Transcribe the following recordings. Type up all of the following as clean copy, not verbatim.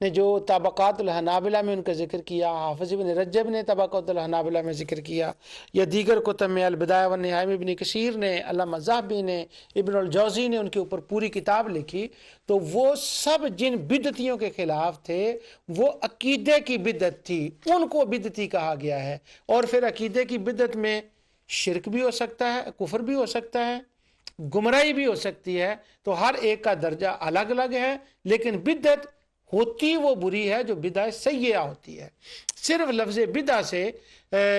نے جو طبقات الحنابلہ میں ان کا ذکر کیا، حافظ ابن رجب نے طبقات الحنابلہ میں ذکر کیا، یا دیگر کتب میں البدایہ والنہایہ میں ابن کثیر نے، علامہ ذہبی نے، ابن الجوزی نے ان کے اوپر پوری کتاب لکھی، تو وہ سب جن بدعتیوں کے خلاف تھے وہ عقیدے کی بدعت تھی، ان کو بدعتی کہا گیا ہے۔ اور پھر عقیدے کی بدعت میں شرک بھی ہو سکتا ہے، کفر بھی ہو سکتا ہے، گمراہی بھی ہو سکتی ہے، تو ہر ایک کا درجہ الگ الگ ہے، لیکن بدعت ہوتی وہ بری ہے جو بدعہ سیئہ ہوتی ہے۔ صرف لفظ بدعہ سے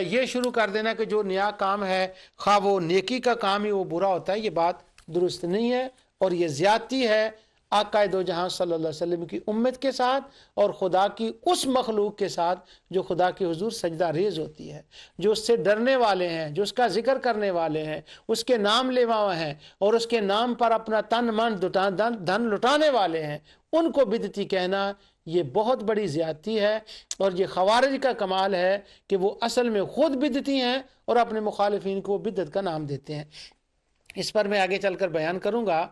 یہ شروع کر دینا کہ جو نیا کام ہے خواہ وہ نیکی کا کام ہی وہ برا ہوتا ہے، یہ بات درست نہیں ہے، اور یہ زیادتی ہے آقا دو جہاں صلی اللہ علیہ وسلم کی امت کے ساتھ اور خدا کی اس مخلوق کے ساتھ جو خدا کے حضور سجدہ ریز ہوتی ہے، جو اس سے ڈرنے والے ہیں، جو اس کا ذکر کرنے والے ہیں، اس کے نام لیوا ہیں اور اس کے نام پر اپنا تن من دھن لٹانے والے ہیں، ان کو بدعتی کہنا یہ بہت بڑی زیادتی ہے۔ اور یہ خوارج کا کمال ہے کہ وہ اصل میں خود بدعتی ہیں اور اپنے مخالفین کو بدعت کا نام دیتے ہیں۔ اس پر میں آگے چل کر بیان کروں گا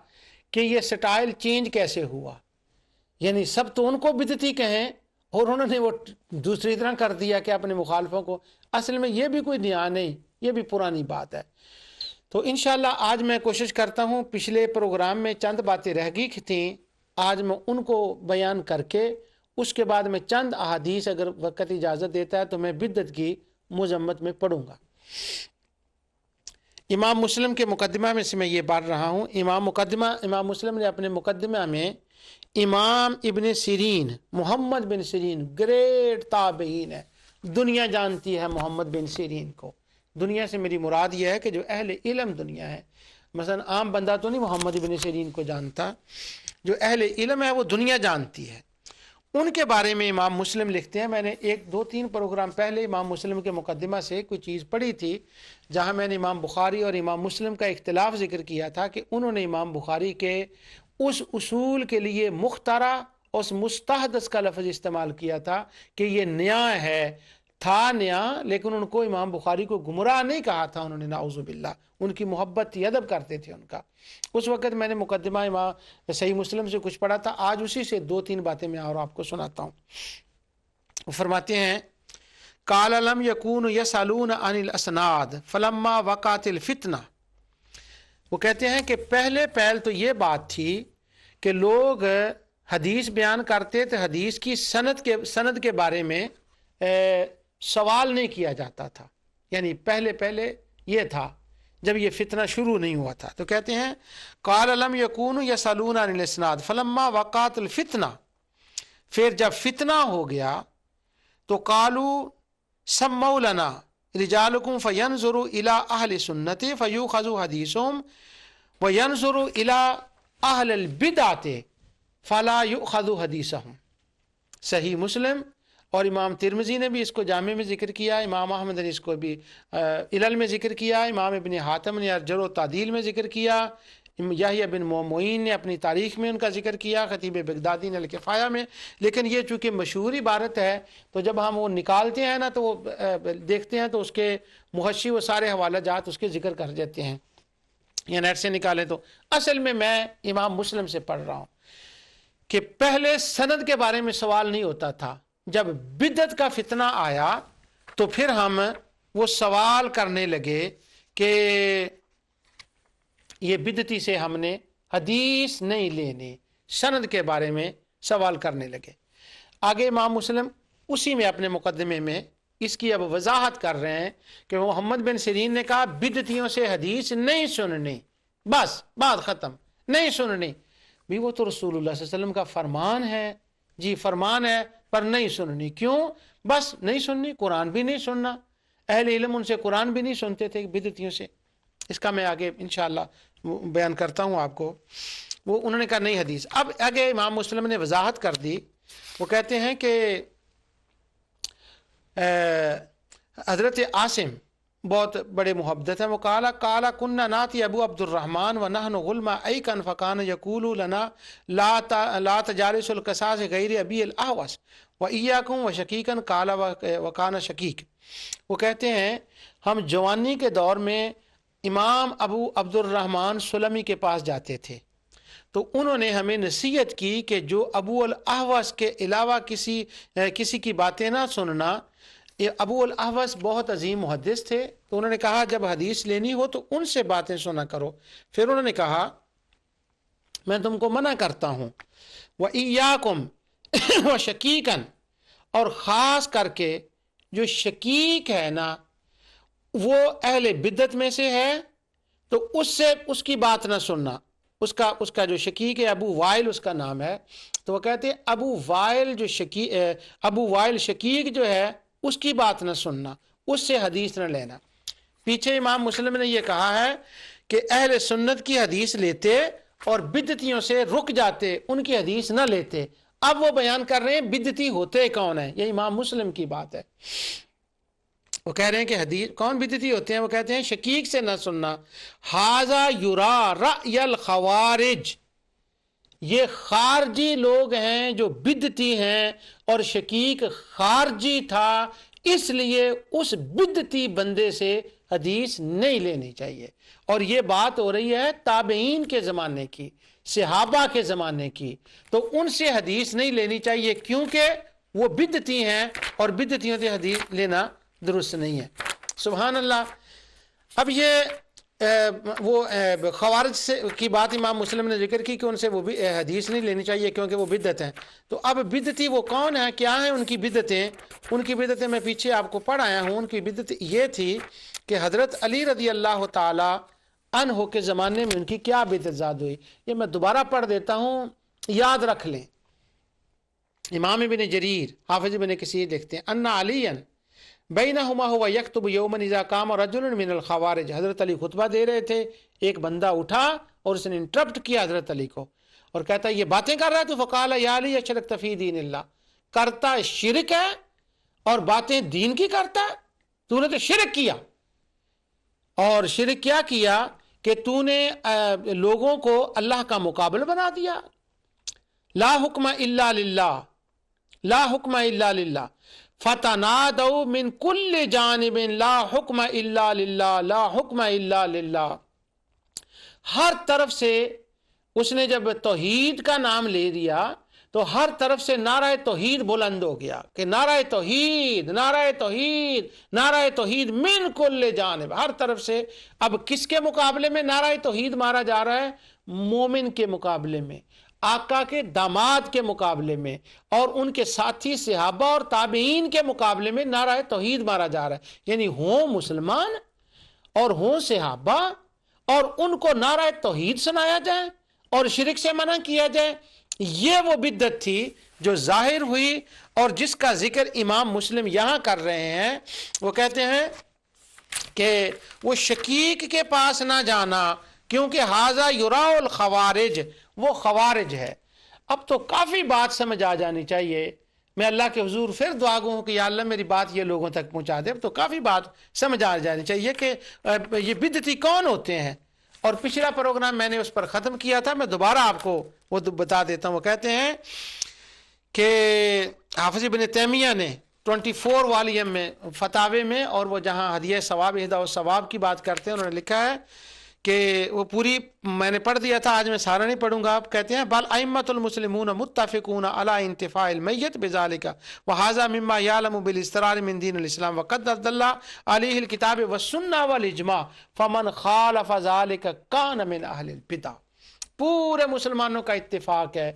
کہ یہ سٹائل چینج کیسے ہوا، یعنی سب تو ان کو بدعتی کہیں اور انہوں نے وہ دوسری طرح کر دیا کہ اپنے مخالفوں کو، اصل میں یہ بھی کوئی نیا نہیں، یہ بھی پرانی بات ہے۔ تو انشاءاللہ آج میں کوشش کرتا ہوں، پچھلے پروگرام میں چند باتیں رہ گئی تھیں، آج میں ان کو بیان کر کے اس کے بعد میں چند احادیث اگر وقت اجازت دیتا ہے تو میں بدعت کی مذمت میں پڑھوں گا۔ امام مسلم کے مقدمہ میں سے میں یہ پڑھ رہا ہوں۔ امام مسلم نے اپنے مقدمہ میں امام ابن سیرین، محمد بن سیرین گریٹ تابعین ہے، دنیا جانتی ہے محمد بن سیرین کو۔ دنیا سے میری مراد یہ ہے کہ جو اہل علم دنیا ہے، مثلا عام بندہ تو نہیں محمد بن سیرین کو جانتا، جو اہل علم ہے وہ دنیا جانتی ہے۔ ان کے بارے میں امام مسلم لکھتے ہیں، میں نے 2-3 پروگرام پہلے امام مسلم کے مقدمہ سے کوئی چیز پڑھی تھی جہاں میں نے امام بخاری اور امام مسلم کا اختلاف ذکر کیا تھا کہ انہوں نے امام بخاری کے اس اصول کے لیے مخترع اس مستحدث کا لفظ استعمال کیا تھا کہ یہ نیا ہے، تھا نیا، لیکن ان کو امام بخاری کو گمراہ نہیں کہا تھا انہوں نے، نعوذ باللہ، ان کی محبت تھی، ادب کرتے تھے ان کا۔ اس وقت میں نے مقدمہ امام صحیح مسلم سے کچھ پڑھا تھا، آج اسی سے 2-3 باتیں میں اور آپ کو سناتا ہوں۔ وہ فرماتے ہیں قال لم يكونوا يسألون عن الاسناد فلما وقعت الفتنہ، وہ کہتے ہیں کہ پہلے تو یہ بات تھی کہ لوگ حدیث بیان کرتے تھے، حدیث کی سند کے بارے میں سوال نہیں کیا جاتا تھا، یعنی پہلے یہ تھا جب یہ فتنہ شروع نہیں ہوا تھا۔ تو کہتے ہیں قال لم يكونوا يسألون عن الاسناد فلما وقعت الفتنہ، پھر جب فتنہ ہو گیا تو قالوا سموا لنا رجالکم فینظروا الی اہل سنت فیؤخذ حدیثهم وینظروا الی اہل البدعۃ فلا یؤخذ حدیثهم۔ صحیح مسلم اور امام ترمذی نے بھی اس کو جامع میں ذکر کیا، امام احمد نے اس کو بھی علل میں ذکر کیا، امام ابن حاتم نے جرح و تعدیل میں ذکر کیا، یحییٰ بن معین نے اپنی تاریخ میں ان کا ذکر کیا، خطیب بغدادی نے الکفایہ میں۔ لیکن یہ چونکہ مشہور عبارت ہے تو جب ہم وہ نکالتے ہیں نا تو وہ دیکھتے ہیں تو اس کے محشی وہ سارے حوالہ جات اس کے ذکر کر دیتے ہیں، یا نیٹ سے نکالیں تو۔ اصل میں امام مسلم سے پڑھ رہا ہوں کہ پہلے سند کے بارے میں سوال نہیں ہوتا تھا، جب بدعت کا فتنہ آیا تو پھر ہم وہ سوال کرنے لگے کہ یہ بدعتی سے ہم نے حدیث نہیں لینی، سند کے بارے میں سوال کرنے لگے۔ آگے امام مسلم اسی میں اپنے مقدمے میں اس کی اب وضاحت کر رہے ہیں کہ محمد بن سیرین نے کہا بدعتیوں سے حدیث نہیں سننی، بس بات ختم، نہیں سننی۔ بھی وہ تو رسول اللہ صلی اللہ علیہ وسلم کا فرمان ہے، جی فرمان ہے، پر نہیں سننی۔ کیوں؟ بس نہیں سننی، قرآن بھی نہیں سننا، اہل علم ان سے قرآن بھی نہیں سنتے تھے بدعتیوں سے۔ اس کا میں آگے انشاءاللہ بیان کرتا ہوں آپ کو۔ وہ انہوں نے کہا نہیں حدیث۔ اب آگے امام مسلم نے وضاحت کر دی، وہ کہتے ہیں کہ حضرت عاصم بہت بڑے محدث ہیں، وہ قال كنا ناتی ابو عبد الرحمن ونحن غلما ایکن فکان یقول لنا لا تجالس القصاص غیر ابی الاحوص وایاکم وشکیکا قال وکان شکیک۔ وہ کہتے ہیں ہم جوانی کے دور میں امام ابو عبد الرحمن سلمی کے پاس جاتے تھے تو انہوں نے ہمیں نصیحت کی کہ جو ابو الاحوص کے علاوہ کسی کی باتیں نہ سننا. یہ ابو الاحوص بہت عظیم محدث تھے، تو انہوں نے کہا جب حدیث لینی ہو تو ان سے باتیں سنا کرو. پھر انہوں نے کہا میں تم کو منع کرتا ہوں وَإِيَّاكُمْ وَشَكِيكًا، اور خاص کر کے جو شکیک ہے نا وہ اہل بدعت میں سے ہے، تو اس کی بات نہ سننا. اس کا جو شکیک ہے ابو وائل اس کا نام ہے، تو وہ کہتے ہیں ابو وائل شکیک جو ہے اس کی بات نہ سننا، اس سے حدیث نہ لینا. پیچھے امام مسلم نے یہ کہا ہے کہ اہل سنت کی حدیث لیتے اور بدعتیوں سے رک جاتے، ان کی حدیث نہ لیتے. اب وہ بیان کر رہے ہیں بدعتی ہوتے کون ہیں، یہ امام مسلم کی بات ہے. وہ کہہ رہے ہیں کہ حدیث کون بدعتی ہوتے ہیں، وہ کہتے ہیں شکیک سے نہ سننا. ھذا یرا رأی الخوارج، یہ خارجی لوگ ہیں جو بدعتی ہیں، اور شکیک خارجی تھا، اس لیے اس بدعتی بندے سے حدیث نہیں لینی چاہیے. اور یہ بات ہو رہی ہے تابعین کے زمانے کی، صحابہ کے زمانے کی، تو ان سے حدیث نہیں لینی چاہیے کیونکہ وہ بدعتی ہیں، اور بدعتیوں سے حدیث لینا درست نہیں ہے. سبحان اللہ. اب یہ وہ خوارج سے کی بات امام مسلم نے ذکر کی کہ ان سے وہ بھی حدیث نہیں لینی چاہیے کیونکہ وہ بدعت ہیں. تو اب بدعتی وہ کون ہیں، کیا ہیں ان کی بدعتیں؟ ان کی بدعتیں میں پیچھے آپ کو پڑھ آیا ہوں. ان کی بدعت یہ تھی کہ حضرت علی رضی اللہ تعالی عنہ کے زمانے میں ان کی کیا بدعت زاد ہوئی. یہ میں دوبارہ پڑھ دیتا ہوں، یاد رکھ لیں. امام ابن جریر، حافظ ابن کثیر دیکھتے ہیں ان علی بینہما ہوا یکتب یوما اذا قام رجل من الخوارج. حضرت علی خطبہ دے رہے تھے، ایک بندہ اٹھا اور اس نے انٹرپٹ کیا حضرت علی کو اور کہتا ہے یہ باتیں کر رہا ہے تو فقال یا علی اشرکت فی دین اللہ، کرتا شرک ہے اور باتیں دین کی کرتا ہے، تو نے تو شرک کیا. اور شرک کیا کیا کہ تو نے لوگوں کو اللہ کا مقابل بنا دیا. لا حکم الا للہ، لا حکم الا للہ، فتنادوا من کل جانب لا حکم الا للہ، لا حکم الا للہ. ہر طرف سے اس نے جب توحید کا نام لے دیا تو ہر طرف سے نعرہ توحید بلند ہو گیا کہ نعرہ توحید، نعرہ توحید، نعرہ توحید من کل جانب، ہر طرف سے. اب کس کے مقابلے میں نعرہ توحید مارا جا رہا ہے؟ مومن کے مقابلے میں، آقا کے داماد کے مقابلے میں، اور ان کے ساتھی صحابہ اور تابعین کے مقابلے میں نعرہ توحید مارا جا رہا ہے. یعنی ہوں مسلمان اور ہوں صحابہ اور ان کو نعرہ توحید سنایا جائے اور شرک سے منع کیا جائے. یہ وہ بدعت تھی جو ظاہر ہوئی اور جس کا ذکر امام مسلم یہاں کر رہے ہیں. وہ کہتے ہیں کہ وہ شکیک کے پاس نہ جانا کیونکہ ھذا یراء الخوارج، وہ خوارج ہے. اب تو کافی بات سمجھ آ جانی چاہیے. میں اللہ کے حضور پھر دعا گو ہوں کہ یا اللہ میری بات یہ لوگوں تک پہنچا دے. اب تو کافی بات سمجھ آ جانی چاہیے کہ یہ بدعتی کون ہوتے ہیں. اور پچھلا پروگرام میں نے اس پر ختم کیا تھا، میں دوبارہ آپ کو وہ بتا دیتا ہوں. وہ کہتے ہیں کہ حافظ ابن تیمیہ نے 24 والیوم میں فتاوے میں، اور وہ جہاں ہدیہ ثواب اہداء الثواب کی بات کرتے ہیں، انہوں نے لکھا ہے کہ وہ پوری میں نے پڑھ دیا تھا، آج میں سارا نہیں پڑھوں گا. آپ کہتے ہیں بل ائمۃ المسلمون متفقون علی انتفاع المیت بذلک وھذا مما یعلم بالاسترار من دین الاسلام وقد دل علیہ الکتاب والسنہ والاجماع فمن خالف ذلک کان من اہل البدع. پورے مسلمانوں کا اتفاق ہے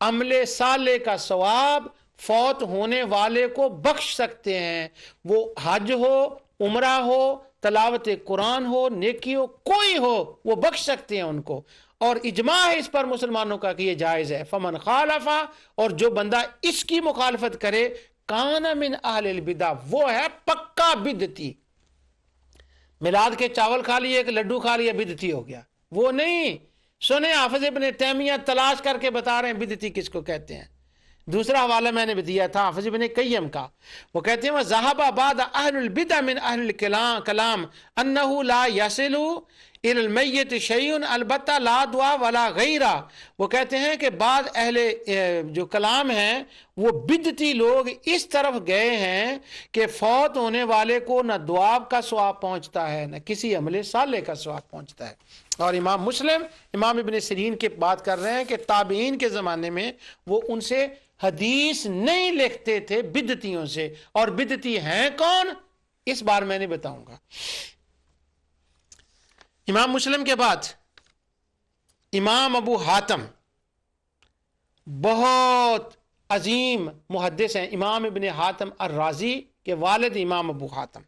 عمل صالح کا ثواب فوت ہونے والے کو بخش سکتے ہیں، وہ حج ہو، عمرہ ہو، تلاوت قرآن ہو، نیکی ہو، کوئی ہو، وہ بخش سکتے ہیں ان کو. اور اجماع ہے اس پر مسلمانوں کا کہ یہ جائز ہے. فمن خالف، اور جو بندہ اس کی مخالفت کرے، کان من اہل البدع، وہ ہے پکا بدعتی. میلاد کے چاول کھا لیے، ایک لڈو کھا لیا، بدعتی ہو گیا. وہ نہیں. سنیں حافظ ابن تیمیہ تلاش کر کے بتا رہے ہیں بدعتی کس کو کہتے ہیں. دوسرا حوالہ میں نے بھی دیا تھا حافظ ابن قیم کا. وہ کہتے ہیں وَذَهَبَ بَعْضُ أَهْلِ الْبِدْعِ مِنْ أَهْلِ الْكَلَامِ أَنَّهُ لَا يَصِلُ الی المیت شیء البتہ لا دعا ولا غیرہ، وہ کہتے ہیں کہ بعض اہل جو کلام ہیں وہ بدعتی لوگ اس طرف گئے ہیں کہ فوت ہونے والے کو نہ دعا کا ثواب پہنچتا ہے نہ کسی عمل صالح کا ثواب پہنچتا ہے۔ اور امام مسلم امام ابن سیرین کی بات کر رہے ہیں کہ تابعین کے زمانے میں وہ ان سے حدیث نہیں لکھتے تھے بدعتیوں سے، اور بدعتی ہیں کون اس بار میں نہیں بتاؤں گا۔ امام مسلم کے بعد امام ابو حاتم بہت عظیم محدث ہیں، امام ابن حاتم الرازی کے والد امام ابو حاتم،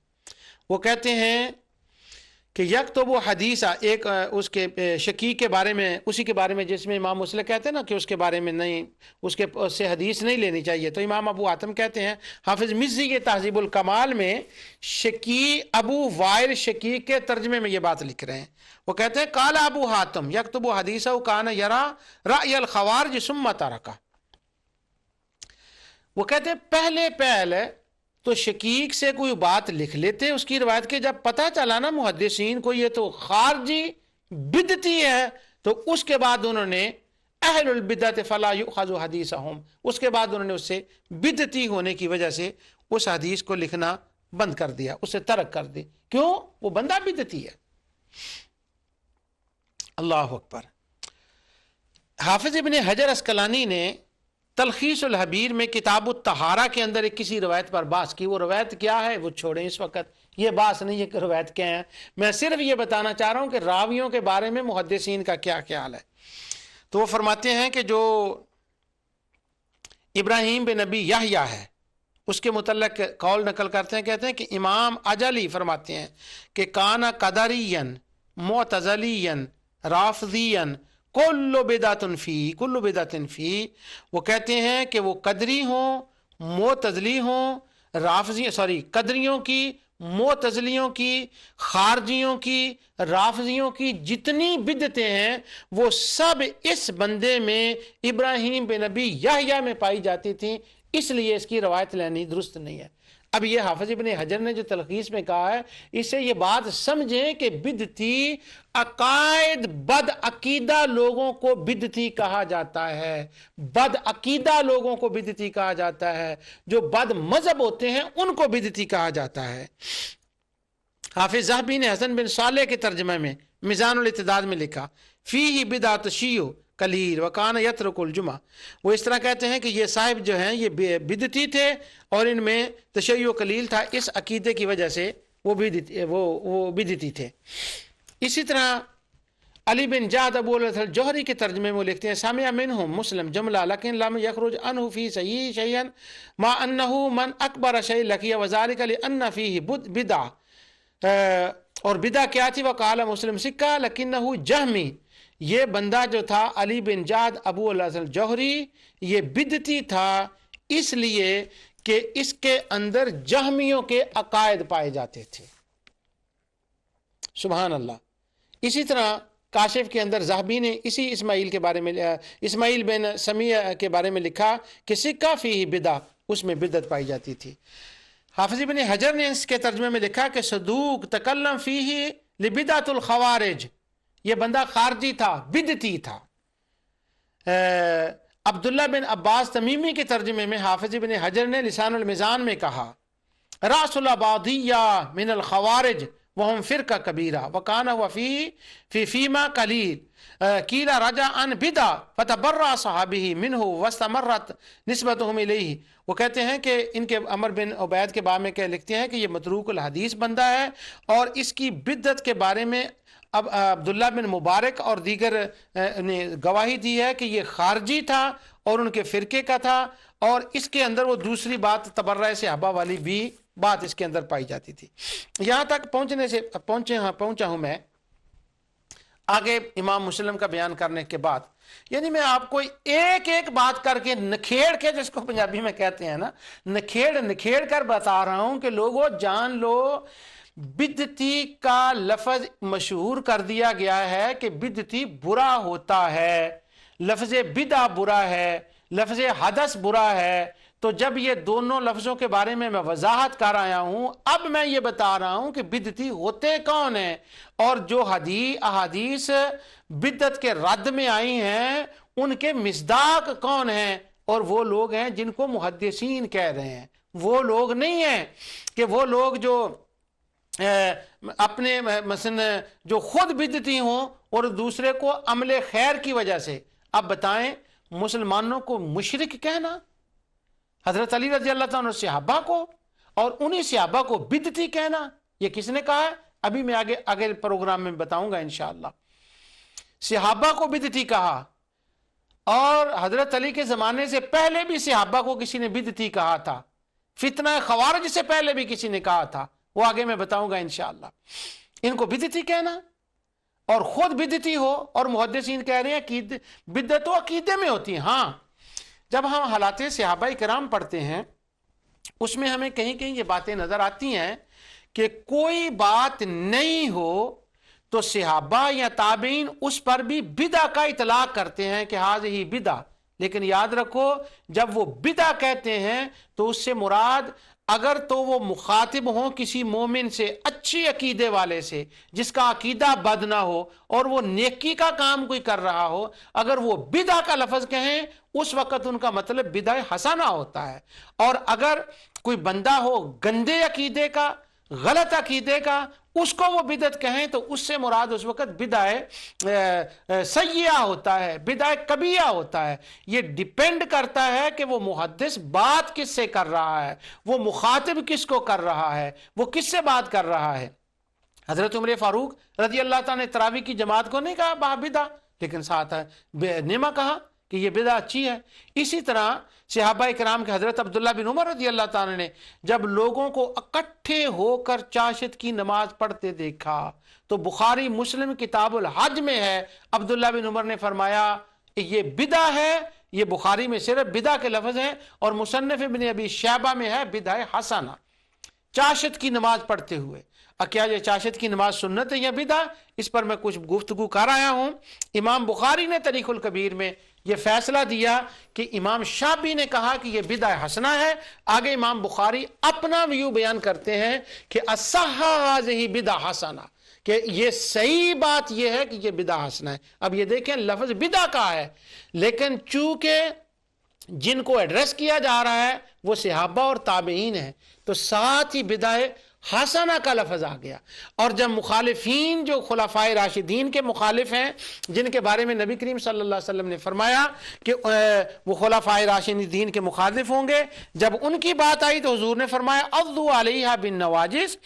وہ کہتے ہیں کہ یکتب حدیثہ، ایک اس کے شقیق کے بارے میں، اسی کے بارے میں جس میں امام مسلم کہتے ہیں نا کہ اس کے بارے میں نہیں، اس سے حدیث نہیں لینی چاہیے، تو امام ابو حاتم کہتے ہیں، حافظ مزی کے تہذیب الکمال میں شقیق ابو وائل شقیق کے ترجمے میں یہ بات لکھ رہے ہیں، وہ کہتے ہیں قال ابو حاتم یکتب حدیثہ کان یرا رأی الخوارج ثم ترکہ، وہ کہتے ہیں پہلے تو شقیق سے کوئی بات لکھ لیتے اس کی روایت کے، جب پتہ چلا نا محدثین کو یہ تو خارجی بدعتی ہے، تو اس کے بعد انہوں نے اہل البدعۃ فلا یؤخذ حدیثہم، اس کے بعد انہوں نے اس سے بدعتی ہونے کی وجہ سے اس حدیث کو لکھنا بند کر دیا، اسے ترک کر دی، کیوں؟ وہ بندہ بدعتی ہے۔ اللہ اکبر۔ حافظ ابن حجر اسقلانی نے تلخیص الحبیر میں کتاب الطہارہ کے اندر ایک کسی روایت پر بحث کی، وہ روایت کیا ہے وہ چھوڑیں اس وقت، یہ بحث نہیں ہے کہ روایت کیا ہے، میں صرف یہ بتانا چاہ رہا ہوں کہ راویوں کے بارے میں محدثین کا کیا خیال ہے۔ تو وہ فرماتے ہیں کہ جو ابراہیم بن نبی یحییٰ ہے اس کے متعلق قول نقل کرتے ہیں، کہتے ہیں کہ امام اجلی فرماتے ہیں کہ کانا قدرین معتزلین رافضین کل بدعت فی، وہ کہتے ہیں کہ وہ قدری ہوں، معتزلی ہوں، قدریوں کی، معتزلیوں کی، خارجیوں کی، رافضیوں کی جتنی بدعتیں ہیں وہ سب اس بندے میں ابراہیم بن نبی یحییٰ میں پائی جاتی تھیں، اس لیے اس کی روایت لینی درست نہیں ہے۔ اب یہ حافظ ابن حجر نے جو تلخیص میں کہا ہے، اس سے یہ بات سمجھیں کہ بدعتی عقائد بد عقیدہ لوگوں کو بدعتی کہا جاتا ہے، بد عقیدہ لوگوں کو بدعتی کہا جاتا ہے، جو بد مذہب ہوتے ہیں ان کو بدعتی کہا جاتا ہے۔ حافظ ذہبی نے حسن بن صالح کے ترجمہ میں میزان الاعتدال میں لکھا فیہ بدعت شیع قلیل وکان یترک الجمعہ، وہ اس طرح کہتے ہیں کہ یہ صاحب جو ہیں یہ بدعتی تھے اور ان میں تشیع قلیل تھا، اس عقیدے کی وجہ سے وہ بدعتی تھے۔ اسی طرح علی بن جعد ابو الجوہری کے ترجمے میں لکھتے ہیں سامع منہم مسلم جملہ لیکن لم یخرج عنہ فی صحیح شیئا ما انہ من اکبر شیء لقی وذالک لان فیہ بدع، اور بدع کیا تھی؟ وقال مسلم سکہ لکنہ جہمی، یہ بندہ جو تھا علی بن جعد ابو الجوہری یہ بدعتی تھا اس لیے کہ اس کے اندر جہمیوں کے عقائد پائے جاتے تھے۔ سبحان اللہ۔ اسی طرح کاشف کے اندر ذہبی نے اسی اسماعیل کے بارے میں، اسماعیل بن سمیہ کے بارے میں لکھا کہ سکہ فیہ بدع، اس میں بدعت پائی جاتی تھی۔ حافظ ابن حجر نے اس کے ترجمے میں لکھا کہ صدوق تکلم فیہ لبدعۃ الخوارج، یہ بندہ خارجی تھا، بدعتی تھا۔ عبداللہ بن عباس تمیمی کے ترجمے میں حافظ ابن حجر نے لسان المیزان میں کہا راس العبادیہ من الخوارج وهم فرقہ کبیرہ وکان وفی فیما قلیل قیل رجع عن بدع فتبرع صحابہ منہ واستمرت نسبتهم الیہ، وہ کہتے ہیں کہ ان کے عمر بن عبید کے بارے میں لکھتے ہیں کہ یہ متروک الحدیث بندہ ہے، اور اس کی بدعت کے بارے میں اب عبداللہ بن مبارک اور دیگر نے گواہی دی ہے کہ یہ خارجی تھا اور ان کے فرقے کا تھا، اور اس کے اندر وہ دوسری بات تبرع صحابہ والی بھی بات اس کے اندر پائی جاتی تھی۔ یہاں تک پہنچا ہوں میں آگے امام مسلم کا بیان کرنے کے بعد، یعنی میں آپ کو ایک ایک بات کر کے نکھیڑ کے، جس کو پنجابی میں کہتے ہیں نا، نکھیڑ کر بتا رہا ہوں کہ لوگوں جان لو بدعتی کا لفظ مشہور کر دیا گیا ہے کہ بدعتی برا ہوتا ہے، لفظ بدعہ برا ہے، لفظ حدث برا ہے، تو جب یہ دونوں لفظوں کے بارے میں وضاحت کر آیا ہوں، اب میں یہ بتا رہا ہوں کہ بدعتی ہوتے کون ہیں، اور جو احادیث بدعت کے رد میں آئی ہیں ان کے مصداق کون ہیں، اور وہ لوگ ہیں جن کو محدثین کہہ رہے ہیں۔ وہ لوگ نہیں ہیں کہ وہ لوگ جو اپنے مثلا جو خود بدعتی ہوں اور دوسرے کو عمل خیر کی وجہ سے۔ اب بتائیں، مسلمانوں کو مشرک کہنا، حضرت علی رضی اللہ تعالیٰ عنہ صحابہ کو، اور انہی صحابہ کو بدعتی کہنا، یہ کس نے کہا ہے؟ ابھی میں آگے پروگرام میں بتاؤں گا انشاءاللہ۔ صحابہ کو بدعتی کہا، اور حضرت علی کے زمانے سے پہلے بھی صحابہ کو کسی نے بدعتی کہا تھا، فتنہ خوارج سے پہلے بھی کسی نے کہا تھا، وہ آگے میں بتاؤں گا انشاءاللہ۔ ان کو بدعتی کہنا اور خود بدعتی ہو، اور محدثین کہہ رہے ہیں کہ بدعت تو عقیدے میں ہوتی ہے۔ ہاں، جب ہم حالات صحابہ کرام پڑھتے ہیں اس میں ہمیں کہیں کہیں یہ باتیں نظر آتی ہیں کہ کوئی بات نہیں ہو تو صحابہ یا تابعین اس پر بھی بدعہ کا اطلاق کرتے ہیں کہ ہذہ بدعہ، لیکن یاد رکھو جب وہ بدعہ کہتے ہیں تو اس سے مراد اگر تو وہ مخاطب ہوں کسی مومن سے، اچھی عقیدے والے سے جس کا عقیدہ بد نہ ہو اور وہ نیکی کا کام کوئی کر رہا ہو، اگر وہ بدعہ کا لفظ کہیں اس وقت ان کا مطلب بدعہ حسنہ ہوتا ہے۔ اور اگر کوئی بندہ ہو گندے عقیدے کا، غلط عقیدے کا، اس کو وہ بدعت کہیں تو اس سے مراد اس وقت بدعہ سیئہ ہوتا ہے، بدعہ کبیہ ہوتا ہے۔ یہ ڈیپینڈ کرتا ہے کہ وہ محدث بات کس سے کر رہا ہے، وہ مخاطب کس کو کر رہا ہے، وہ کس سے بات کر رہا ہے۔ حضرت عمر فاروق رضی اللہ تعالیٰ نے تراویح کی جماعت کو نہیں کہا بدعہ، لیکن ساتھ نعمہ کہا کہ یہ بدعہ اچھی ہے۔ اسی طرح صحابہ کرام کے حضرت عبداللہ بن عمر رضی اللہ تعالیٰ نے جب لوگوں کو اکٹھے ہو کر چاشت کی نماز پڑھتے دیکھا تو بخاری مسلم کتاب الحج میں ہے، عبداللہ بن عمر نے فرمایا یہ بدعہ ہے، یہ بخاری میں صرف بدعہ کے لفظ ہیں، اور مصنف ابن ابی شیبہ میں ہے بدعہ حسنہ، چاشت کی نماز پڑھتے ہوئے۔ کیا یہ چاشت کی نماز سنت ہے یا بدعہ؟ اس پر میں کچھ گفتگو کر آیا ہوں۔ امام بخاری نے تاریخ الکبیر میں یہ فیصلہ دیا کہ امام شافعی نے کہا کہ یہ بدعہ حسنہ ہے۔ آگے امام بخاری اپنا ویو بیان کرتے ہیں کہ اصح ھذہ بدعہ حسنہ، کہ یہ صحیح بات یہ ہے کہ یہ بدعہ حسنہ ہے۔ اب یہ دیکھیں لفظ بدعہ کا ہے، لیکن چونکہ جن کو ایڈریس کیا جا رہا ہے وہ صحابہ اور تابعین ہیں تو ساتھ ہی بدعہ حسنہ کا لفظ آ گیا۔ اور جب مخالفین جو خلفائے راشدین کے مخالف ہیں، جن کے بارے میں نبی کریم صلی اللہ علیہ وسلم نے فرمایا کہ وہ خلفائے راشدین کے مخالف ہوں گے، جب ان کی بات آئی تو حضور نے فرمایا عضوا علیہا بالنواجذ،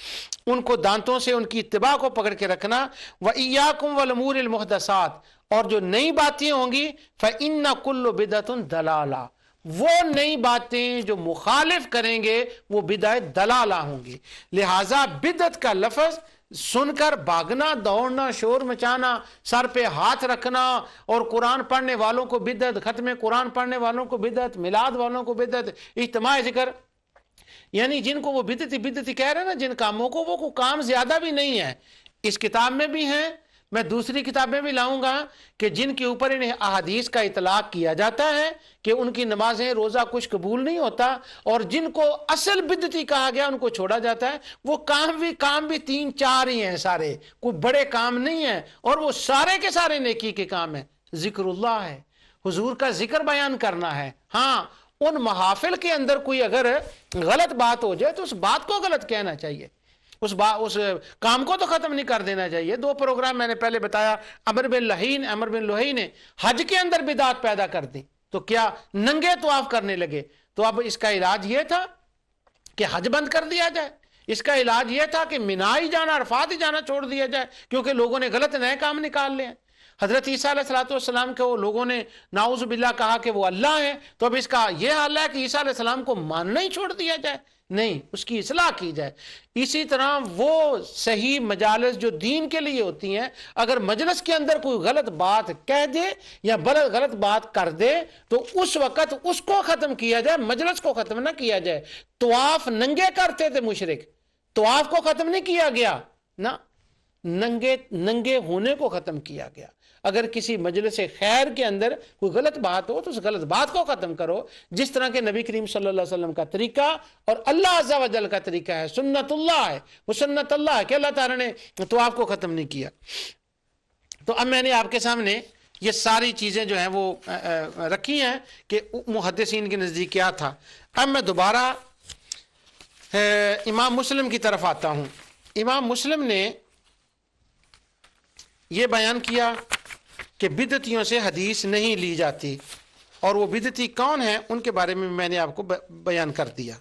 ان کو دانتوں سے ان کی اتباع کو پکڑ کے رکھنا، وَإِيَّاكُمْ وَالْأُمُورِ الْمُحْدَثَاتِ، اور جو نئی باتیں ہوں گی فَإِنَّ كُلُّ بِدْعَةٍ ضَلَالَةٌ، وہ نئی باتیں جو مخالف کریں گے وہ بدعہ دلالہ ہوں گی۔ لہٰذا بدعت کا لفظ سن کر بھاگنا، دوڑنا، شور مچانا، سر پہ ہاتھ رکھنا، اور قرآن پڑھنے والوں کو بدعت، ختم قرآن پڑھنے والوں کو بدعت، میلاد والوں کو بدعت، اجتماع ذکر، یعنی جن کو وہ بدعتی کہہ رہے ہیں نا، جن کاموں کو، وہ کوئی کام زیادہ بھی نہیں ہے، اس کتاب میں بھی ہیں، میں دوسری کتابیں بھی لاؤں گا کہ جن کے اوپر انہیں احادیث کا اطلاق کیا جاتا ہے کہ ان کی نمازیں روزہ کچھ قبول نہیں ہوتا، اور جن کو اصل بدعتی کہا گیا ان کو چھوڑا جاتا ہے۔ وہ کام بھی 3-4 ہی ہیں، سارے کوئی بڑے کام نہیں ہیں، اور وہ سارے کے سارے نیکی کے کام ہیں۔ ذکر اللہ ہے، حضور کا ذکر بیان کرنا ہے۔ ہاں، ان محافل کے اندر کوئی اگر غلط بات ہو جائے تو اس بات کو غلط کہنا چاہیے، اس کام کو تو ختم نہیں کر دینا چاہیے۔ 2 پروگرام میں نے پہلے بتایا، عمر بن لوہی نے حج کے اندر بدعت پیدا کر دی تو کیا ننگے طواف کرنے لگے، تو اب اس کا علاج یہ تھا کہ حج بند کر دیا جائے، اس کا علاج یہ تھا کہ مینا ہی جانا، عرفات ہی جانا چھوڑ دیا جائے، کیونکہ لوگوں نے غلط نئے کام نکال لے ہیں۔ حضرت عیسیٰ علیہ السلام کو لوگوں نے نعوذ باللہ کہا کہ وہ اللہ ہیں، تو اب اس کا یہ حال ہے کہ عیسیٰ علیہ السلام کو ماننا ہی چھوڑ دیا جائے؟ نہیں، اس کی اصلاح کی جائے۔ اسی طرح وہ صحیح مجالس جو دین کے لیے ہوتی ہیں، اگر مجلس کے اندر کوئی غلط بات کہہ دے یا غلط بات کر دے تو اس وقت اس کو ختم کیا جائے، مجلس کو ختم نہ کیا جائے۔ طواف ننگے کرتے تھے مشرک، طواف کو ختم نہیں کیا گیا نا، ننگے ہونے کو ختم کیا گیا۔ اگر کسی مجلس خیر کے اندر کوئی غلط بات ہو تو اس غلط بات کو ختم کرو، جس طرح کہ نبی کریم صلی اللہ علیہ وسلم کا طریقہ اور اللہ عز و جل کا طریقہ ہے، سنت اللہ ہے، وہ سنت اللہ ہے کہ اللہ تعالیٰ نے تو آپ کو ختم نہیں کیا۔ تو اب میں نے آپ کے سامنے یہ ساری چیزیں جو ہیں وہ رکھی ہیں کہ محدثین کے نزدیک کیا تھا۔ اب میں دوبارہ امام مسلم کی طرف آتا ہوں۔ امام مسلم نے یہ بیان کیا کہ بدعتیوں سے حدیث نہیں لی جاتی، اور وہ بدعتی کون ہیں ان کے بارے میں نے آپ کو بیان کر دیا۔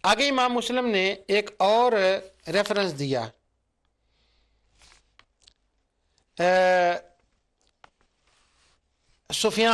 آگے امام مسلم نے ایک اور ریفرنس دیا، سفیان